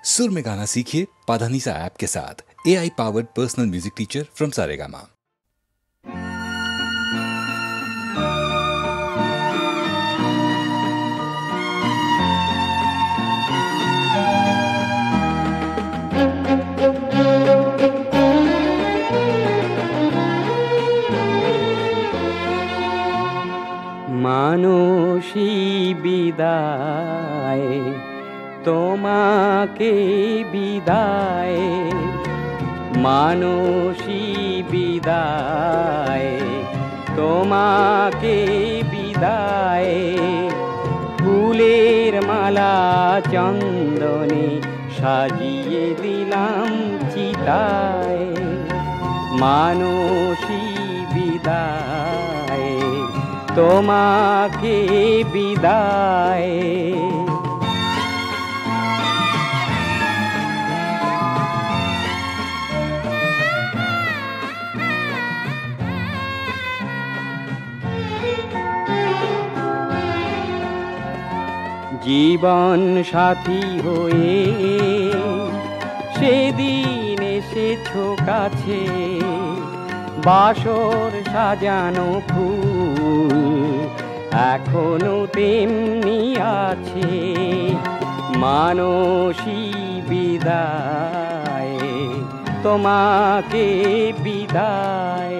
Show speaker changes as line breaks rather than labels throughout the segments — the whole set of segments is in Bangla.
सुर में गाना सीखिए पाधानीसा ऐप के साथ। AI powered personal music teacher from Saregama.
Manasi বিদায়, তোমাকে বিদায়, মানসী বিদায়, তোমাকে বিদায়, ফুলের মালা চন্দনে সাজিয়ে দিলাম চিতায়, মানসী বিদায়, তোমাকে বিদায়। জীবন সাথী হয়ে সেদিন এসেছো কাছে, বাসর সাজানো ফুল এখনো তেমনি আছে, মানসী বিদায়, তোমাকে বিদায়।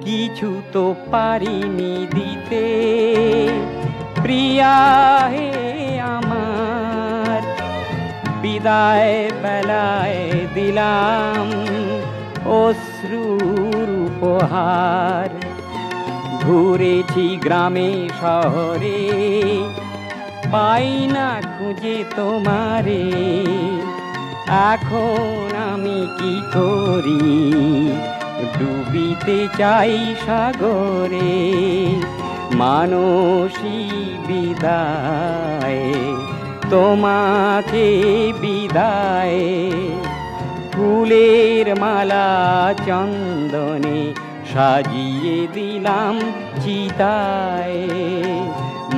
কিছু তো পারিনি দিতে প্রিয়া হে আমার, বিদায় বেলায় দিলাম অশ্রুর উপহার। ঘুরেছি গ্রামে শহরে, পাই না খুঁজে তোমারে, এখন আমি কি করি, ডুবিতে চাই সাগরে, মানসী বিদায়, তোমাকে বিদায়, ফুলের মালা চন্দনে সাজিয়ে দিলাম চিতায়,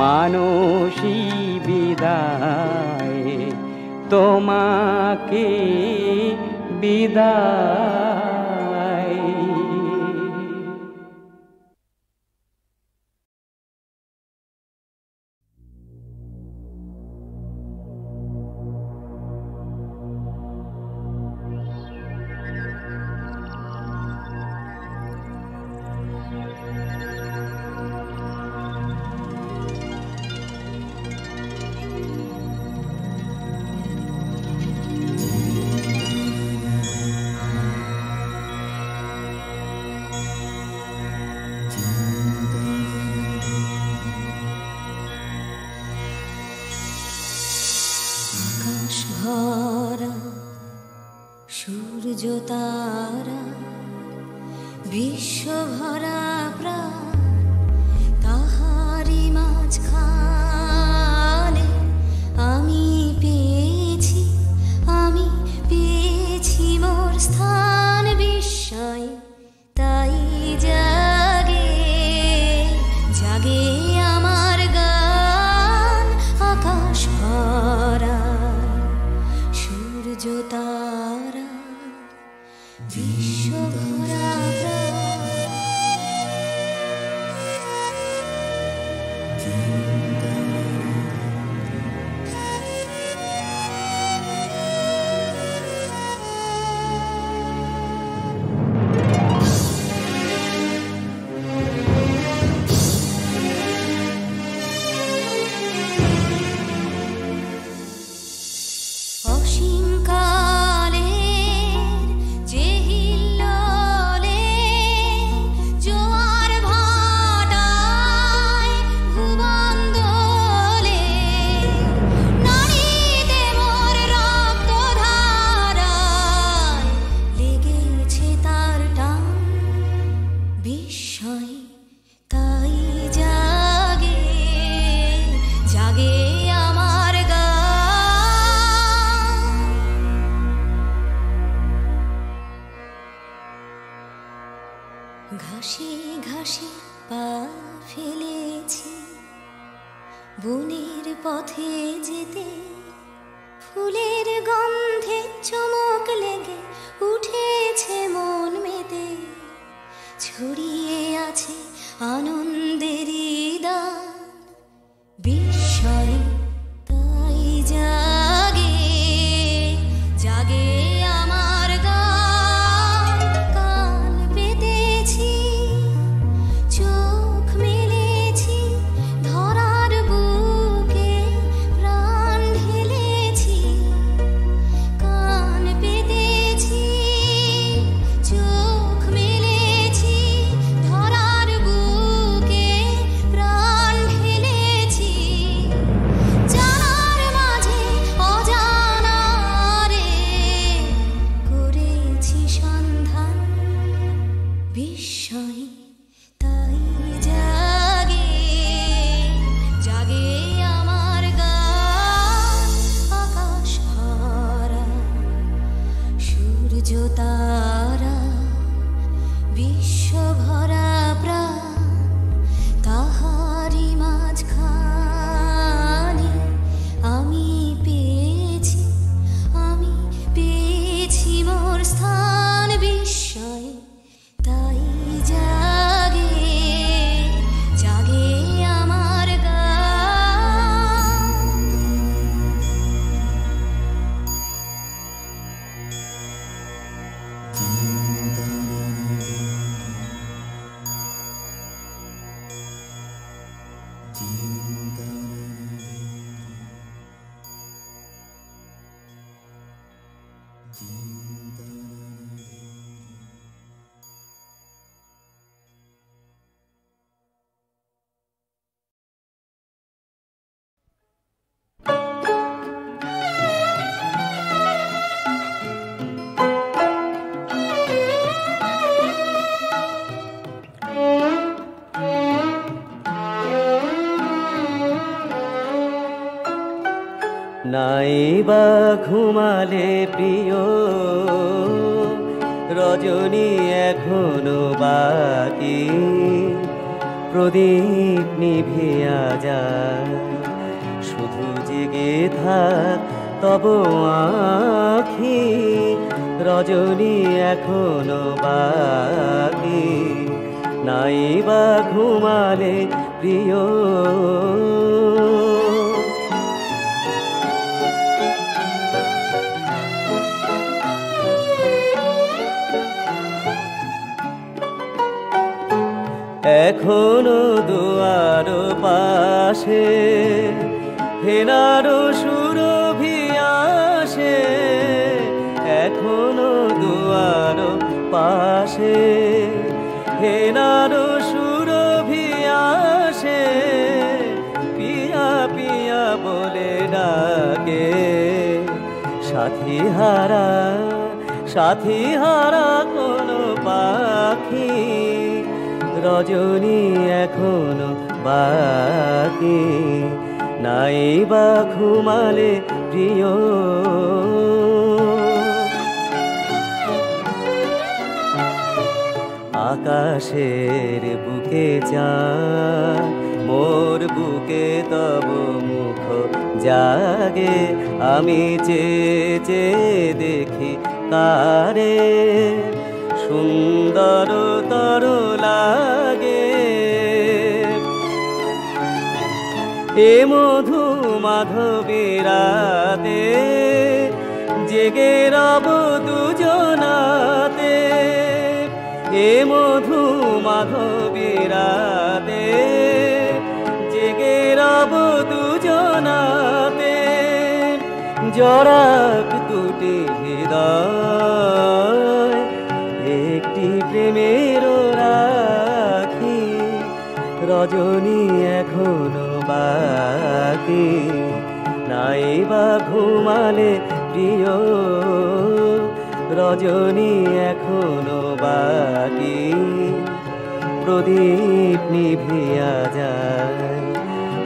মানসী বিদায়, তোমাকে বিদায়।
ভরা সূর্য তারা, বিশ্ব ভরা প্রাণ, তাহারি মাঝখানে আমি পেয়েছি মোর স্থান, বিস্ময় তাই জাগে জাগে আমার গান, আকাশ ভরা সূর্য তারা, বিশ্ব ভরা প্রাণ। ঘাসে ঘাসে পা ফেলেছি বনের পথে যেতে, ফুলের গন্ধে চমক লেগে উঠেছে মন মেতে, ছড়িয়ে আছে আনন্দেরই দান, বিস্ময়ে তাই জাগে জাগে আমার গান। কান পেতেছি, চোখ মেলেছি, ধরার বুকে প্রাণ ঢেলেছি। কান পেতেছি, চোখ মেলেছি, ধরার বুকে প্রাণ ঢেলেছি। জানার মাঝে অজানারে করেছি সন্ধান, বিস্ময়ে তাই জাগে জাগে আমার গান। আকাশ ভরা সূর্য তারা, বিশ্ব ভরা প্রাণ, তাহারি মাঝখানে আমি পেয়েছি মোর স্থান, বিস্ময়ে তাই জাগে জাগে আমার গান।
নাইবা ঘুমালে প্রিয় রজনী এখনো বাকি, প্রদীপ নিভিয়া যায়, শুধু জেগে থাক তব আঁখি, রজনী এখনো বাকি। নাইবা ঘুমালে প্রিয় এখনো দুয়ার পাশে হেনারো সুরভি আসে, এখনো দুয়ার পাশে হেনারো সুরভি আসে, পিয়া পিয়া বলে ডাকে, সাথী হারা কোনো পাখি, রজনী এখনো বাকি। নাইবা ঘুমালে প্রিয় আকাশের বুকে চাঁদ, মোর বুকে তব মুখ জাগে, আমি চেয়ে চেয়ে দেখি কারে সুন্দর তর লাগে। এ মধু মাধবী রাতে জেগে রব দুজনাতে, এ মধু মাধবী রাতে জেগে রব দুজনাতে, জড়াক দুটি হৃদয় একটি প্রেমের রাখি, রজনী এখনো বাকি। নাইবা ঘুমালে প্রিয় রজনী এখনো বাকি, প্রদীপ নিভিয়া যায়,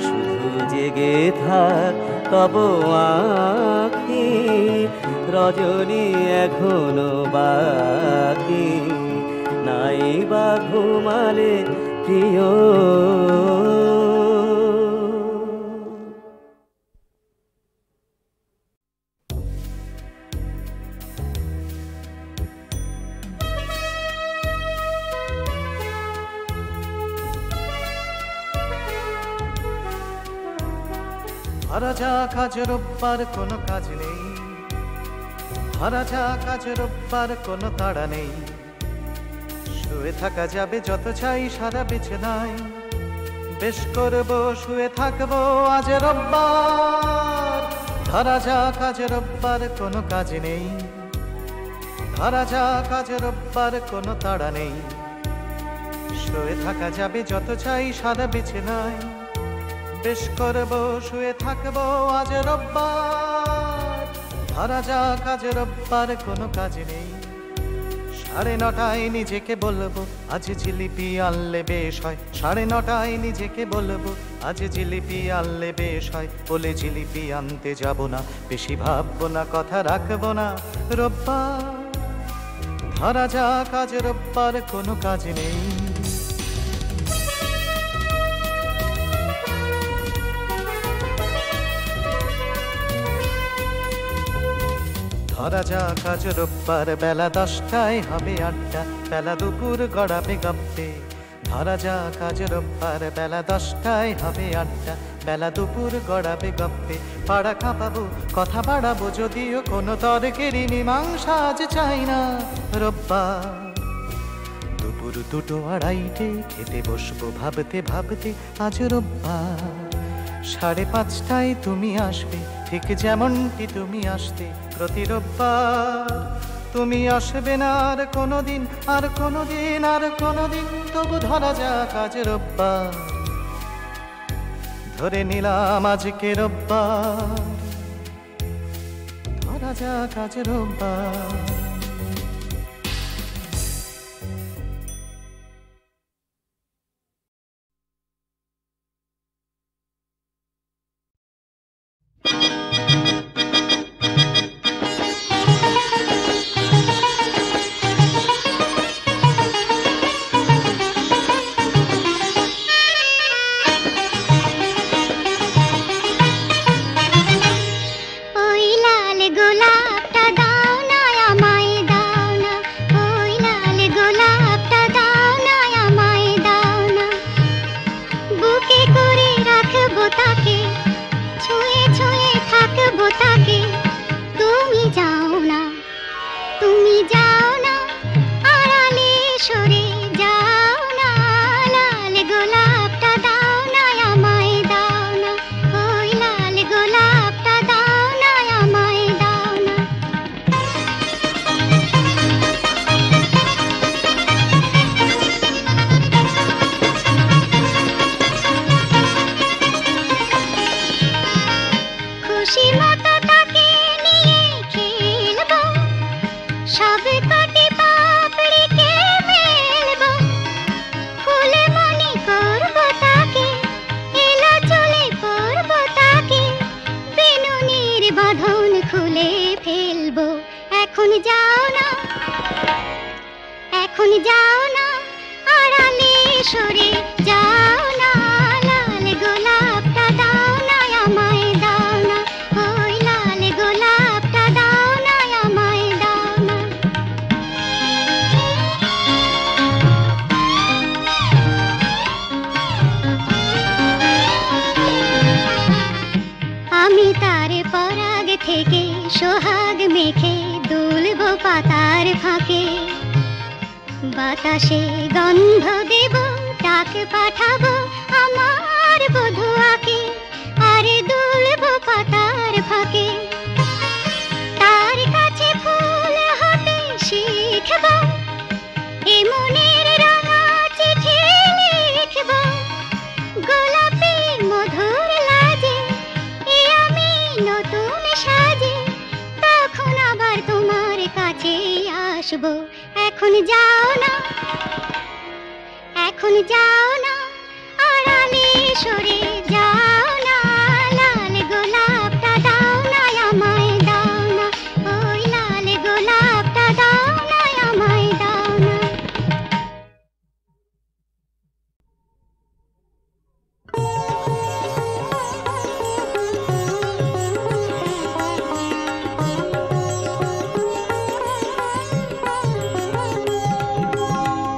শুধু জেগে থাক তব আঁখি, রজনী এখনো বাকি। নাই বা ঘুমালে প্রিয়।
ধরা যাক আজ রোববার কোনো কাজ নেই, ধরা যাক আজ রোববার কোনো তাড়া নেই, শুয়ে থাকা যাবে যত চাই সারা বিছানায়, বেশ করবো শুয়ে থাকবো আজ রোববার। ধরা যাক আজ রোববার কোনো কাজ নেই, ধরা যাক আজ রোববার কোনো তাড়া নেই, শুয়ে থাকা যাবে যত চাই সারা বিছানায়, বেশ করবো শুয়ে থাকবো আজ রোববার। ধরা যাক আজ রোববার কোনো কাজ নেই, 9:30 নিজেকে বলবো আজ জিলিপি আনলে বেশ হয়, 9:30 নিজেকে বলবো আজ জিলিপি আনলে বেশ হয়, বলে জিলিপি আনতে যাব না, বেশি ভাববো না, কথা রাখবো না রোববার। ধরা যাক আজ রোববার কোনো কাজ নেই। ধরা যাক আজ রোববার বেলা 10টায় হবে আড্ডা, বেলা দুপুর গড়াবে গপ্পে। ধরা যাক আজ রোববার বেলা 10টায় হবে আড্ডা, বেলা দুপুর গড়াবে গপ্পে। পাড়া কাঁপাবো কথা বাড়াবো যদিও কোনো তর্কেরই মীমাংসা আজ চাই না রোববার। দুপুর 2:30 খেতে বসবো ভাবতে ভাবতে আজ রোববার। 5:30টায় তুমি আসবে ঠিক যেমনটি তুমি আসতে প্রতি রোববার। তুমি আসবে না আর কোনোদিন, আর কোনোদিন, আর কোনোদিন, তবু ধরা যাক আজ রোববার। ধরে নিলাম আজকে রোববার, ধরা যাক আজ রোববার।
বাতাসে গন্ধ দেব, ডাক পাঠাবো আমার বধুয়াকে, আর দুলব পাতার ফাঁকে। তার কাছে ফুল হতে শিখব, এ মনের রাঙা চিঠি লিখব। গোলাপি মধুর লাজে এ আমি নতুন সাজে, তখন আবার তোমার কাছে আসবো। এখন যাও না, এখন যাও না, আড়ালে সরে যাও না। লাল গোলাপটা দাও না আমায়, দাও না, ওই লাল গোলাপটা দাও না আমায়, দাও না।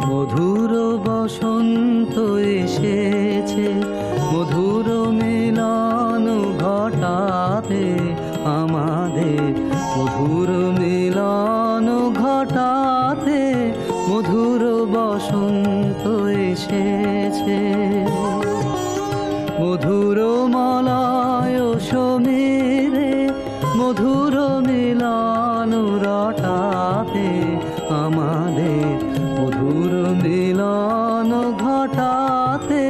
মধুর বসন্ত এসেছে, মধুর মিলন ঘটাতে আমাদের, মধুর মিলন ঘটাতে মধুর বসন্ত এসেছে। মধুর মলয় সমীরে মধুর মিলন রটাতে আমাদের, মধুর মিলন ঘটাতে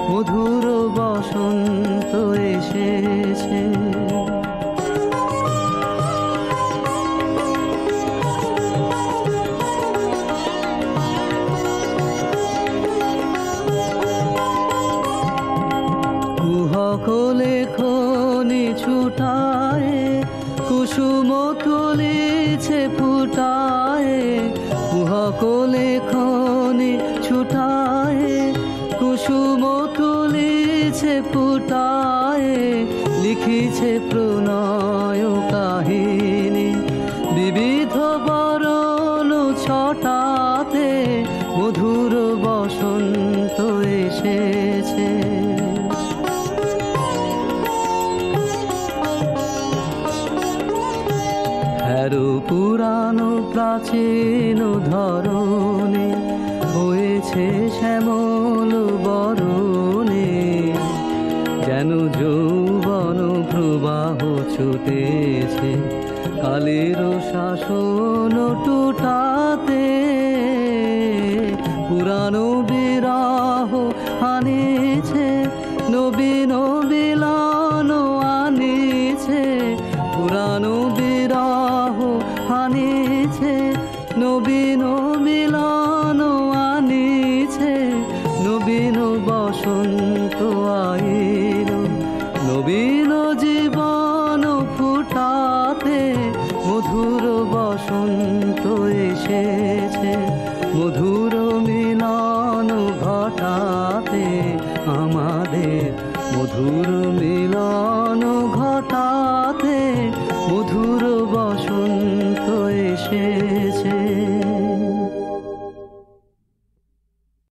মধুর বসন্ত এসেছে। লেখনি ছুটায় কুসুম তুলিছে ফুটায়, কুহক লেখনি ছুটায় কুসুম তুলিছে ফুটায়, লিখিছে প্রণয় কাহিনী বিবিধ বরণ ছটাতে মধুর বসন্ত এসেছে। পুরানো প্রাচীন ধরনে হয়েছে শ্যামল বরণে, যেন যৌবন প্রবাহ ছুটেছে কালের শাসন টুটাতে, পুরানো বিরাহ আনিছে নবীন বিলান আনিছে, পুরানো বিরাহ আনিছে নবীন মিলন আনিছে, নবীন বসন্ত আইল নবীন জীবন ফুটাতে মধুর বসন্ত এসেছে, মধুর মিলন ঘটাতে আমাদের, মধুর মিলন ঘটাতে